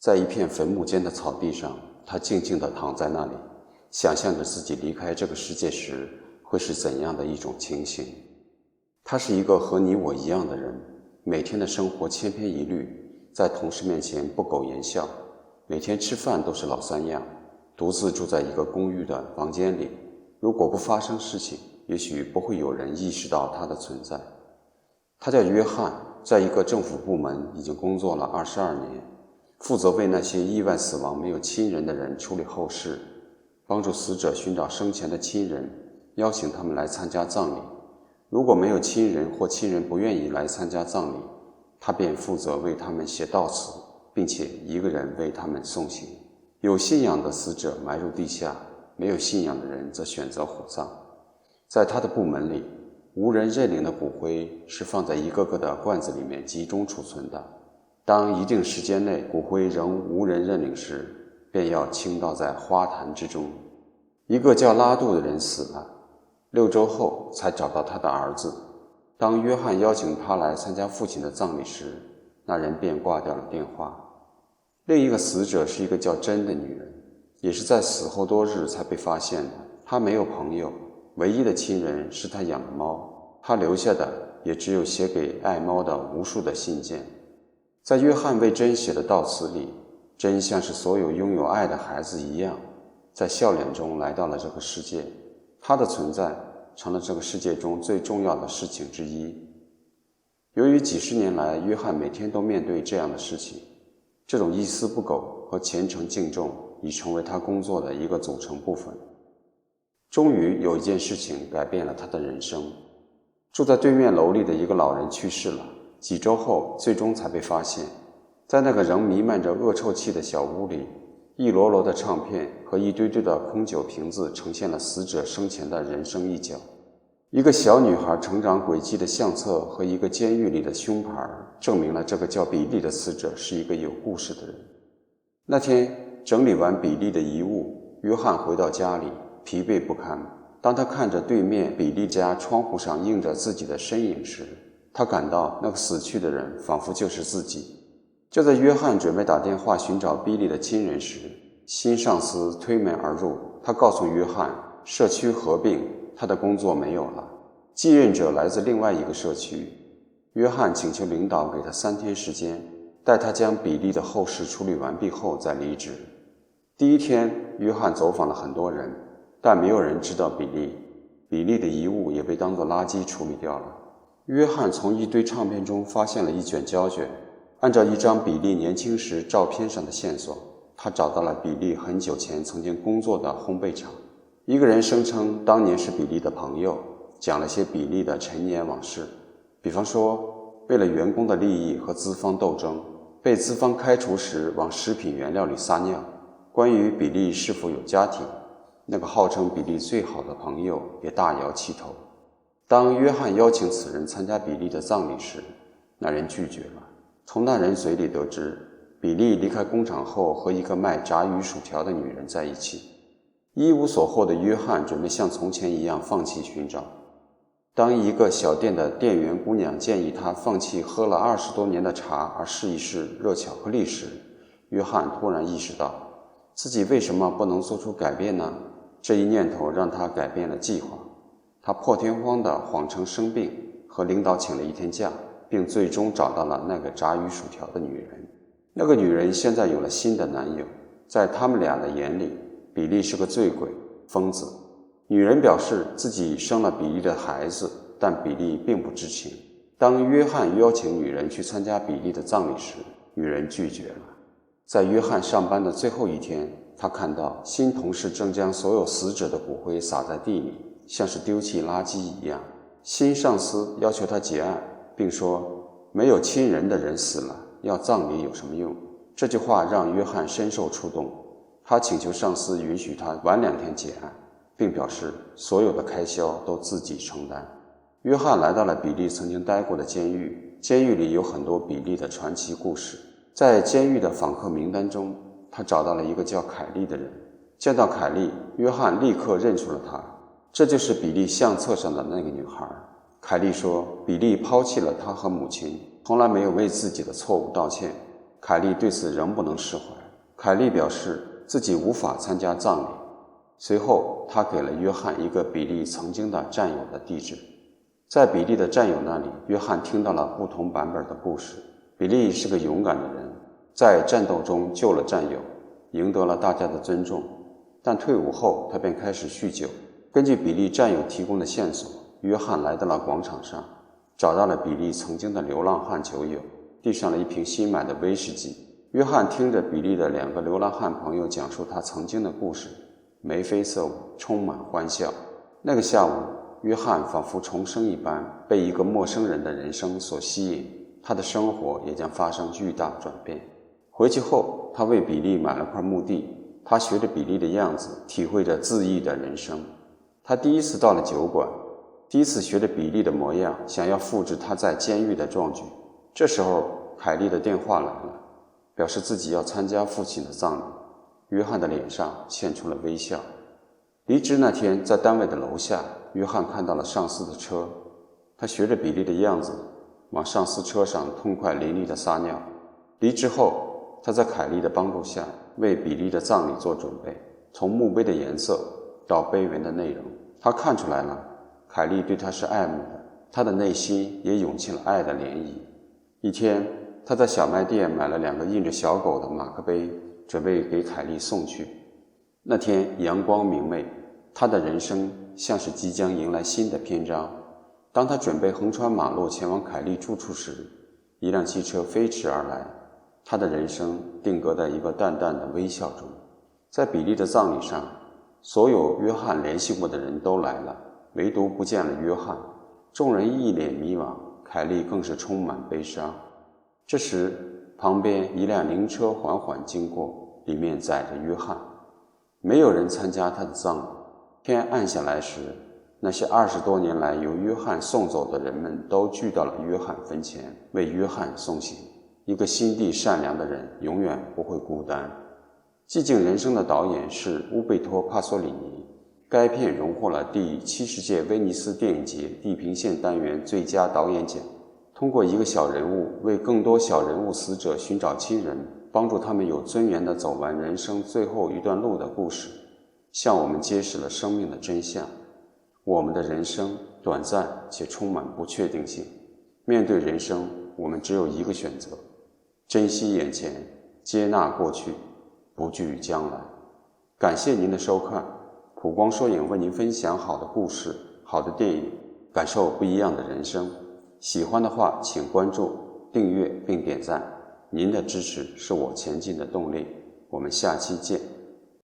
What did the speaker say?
在一片坟墓间的草地上，他静静地躺在那里，想象着自己离开这个世界时会是怎样的一种情形。他是一个和你我一样的人，每天的生活千篇一律，在同事面前不苟言笑，每天吃饭都是老三样，独自住在一个公寓的房间里。如果不发生事情，也许不会有人意识到他的存在。他叫约翰，在一个政府部门已经工作了22年，负责为那些意外死亡没有亲人的人处理后事，帮助死者寻找生前的亲人，邀请他们来参加葬礼。如果没有亲人或亲人不愿意来参加葬礼，他便负责为他们写悼词，并且一个人为他们送行。有信仰的死者埋入地下，没有信仰的人则选择火葬。在他的部门里，无人认领的骨灰是放在一个个的罐子里面集中储存的。当一定时间内骨灰仍无人认领时，便要倾倒在花坛之中。一个叫拉杜的人死了，6周后才找到他的儿子。当约翰邀请他来参加父亲的葬礼时，那人便挂掉了电话。另一个死者是一个叫珍的女人，也是在死后多日才被发现的。她没有朋友，唯一的亲人是她养的猫，她留下的也只有写给爱猫的无数的信件。在约翰为珍写的悼词里，珍像是所有拥有爱的孩子一样，在笑脸中来到了这个世界。她的存在成了这个世界中最重要的事情之一。由于几十年来，约翰每天都面对这样的事情，这种一丝不苟和虔诚敬重已成为他工作的一个组成部分。终于有一件事情改变了他的人生。住在对面楼里的一个老人去世了，几周后最终才被发现。在那个仍弥漫着恶臭气的小屋里，一摞摞的唱片和一堆堆的空酒瓶子呈现了死者生前的人生一角。一个小女孩成长轨迹的相册和一个监狱里的胸牌，证明了这个叫比利的死者是一个有故事的人。那天整理完比利的遗物，约翰回到家里，疲惫不堪。当他看着对面比利家窗户上映着自己的身影时，他感到那个死去的人仿佛就是自己。就在约翰准备打电话寻找比利的亲人时，新上司推门而入。他告诉约翰，社区合并，他的工作没有了，继任者来自另外一个社区。约翰请求领导给他3天时间，待他将比利的后事处理完毕后再离职。第一天，约翰走访了很多人，但没有人知道比利。比利的遗物也被当作垃圾处理掉了。约翰从一堆唱片中发现了一卷胶卷，按照一张比利年轻时照片上的线索，他找到了比利很久前曾经工作的烘焙厂。一个人声称当年是比利的朋友，讲了些比利的陈年往事，比方说为了员工的利益和资方斗争，被资方开除时往食品原料里撒尿，关于比利是否有家庭，那个号称比利最好的朋友也大摇其头。当约翰邀请此人参加比利的葬礼时，那人拒绝了。从那人嘴里得知，比利离开工厂后和一个卖炸鱼薯条的女人在一起。一无所获的约翰准备像从前一样放弃寻找。当一个小店的店员姑娘建议他放弃喝了20多年的茶而试一试热巧克力时，约翰突然意识到自己为什么不能做出改变呢？这一念头让他改变了计划。他破天荒地谎称生病，和领导请了1天假，并最终找到了那个炸鱼薯条的女人。那个女人现在有了新的男友，在他们俩的眼里，比利是个醉鬼、疯子。女人表示自己生了比利的孩子，但比利并不知情。当约翰邀请女人去参加比利的葬礼时，女人拒绝了。在约翰上班的最后一天，他看到新同事正将所有死者的骨灰撒在地里，像是丢弃垃圾一样。新上司要求他结案，并说没有亲人的人死了，要葬礼有什么用？这句话让约翰深受触动。他请求上司允许他晚2天结案，并表示所有的开销都自己承担。约翰来到了比利曾经待过的监狱，监狱里有很多比利的传奇故事。在监狱的访客名单中，他找到了一个叫凯莉的人。见到凯莉，约翰立刻认出了她，这就是比利相册上的那个女孩。凯莉说，比利抛弃了她和母亲，从来没有为自己的错误道歉。凯莉对此仍不能释怀。凯莉表示自己无法参加葬礼。随后他给了约翰一个比利曾经的战友的地址。在比利的战友那里，约翰听到了不同版本的故事。比利是个勇敢的人，在战斗中救了战友，赢得了大家的尊重，但退伍后他便开始酗酒。根据比利战友提供的线索，约翰来到了广场上，找到了比利曾经的流浪汉酒友，递上了一瓶新买的威士忌。约翰听着比利的2个流浪汉朋友讲述他曾经的故事，眉飞色舞，充满欢笑。那个下午，约翰仿佛重生一般，被一个陌生人的人生所吸引，他的生活也将发生巨大转变。回去后，他为比利买了块墓地，他学着比利的样子，体会着恣意的人生。他第一次到了酒馆，第一次学着比利的模样，想要复制他在监狱的壮举。这时候，凯莉的电话来了，表示自己要参加父亲的葬礼。约翰的脸上现出了微笑。离职那天，在单位的楼下，约翰看到了上司的车，他学着比利的样子，往上司车上痛快淋漓地撒尿。离职后，他在凯莉的帮助下，为比利的葬礼做准备，从墓碑的颜色到碑文的内容，他看出来了，凯莉对他是爱慕的，他的内心也涌起了爱的涟漪。一天，他在小卖店买了2个印着小狗的马克杯，准备给凯莉送去。那天阳光明媚，他的人生像是即将迎来新的篇章。当他准备横穿马路前往凯莉住处时，一辆汽车飞驰而来，他的人生定格在一个淡淡的微笑中。在比利的葬礼上，所有约翰联系过的人都来了，唯独不见了约翰。众人一脸迷惘，凯莉更是充满悲伤。这时，旁边一辆灵车缓缓经过，里面载着约翰。没有人参加他的葬礼。天暗下来时，那些20多年来由约翰送走的人们都聚到了约翰坟前，为约翰送行。一个心地善良的人永远不会孤单。寂静人生的导演是乌贝托·帕索里尼。该片荣获了第70届威尼斯电影节地平线单元最佳导演奖。通过一个小人物为更多小人物死者寻找亲人，帮助他们有尊严地走完人生最后一段路的故事，向我们揭示了生命的真相。我们的人生短暂且充满不确定性，面对人生，我们只有一个选择：珍惜眼前，接纳过去，不惧将来。感谢您的收看，普光说影为您分享好的故事、好的电影，感受不一样的人生。喜欢的话，请关注、订阅并点赞，您的支持是我前进的动力。我们下期见。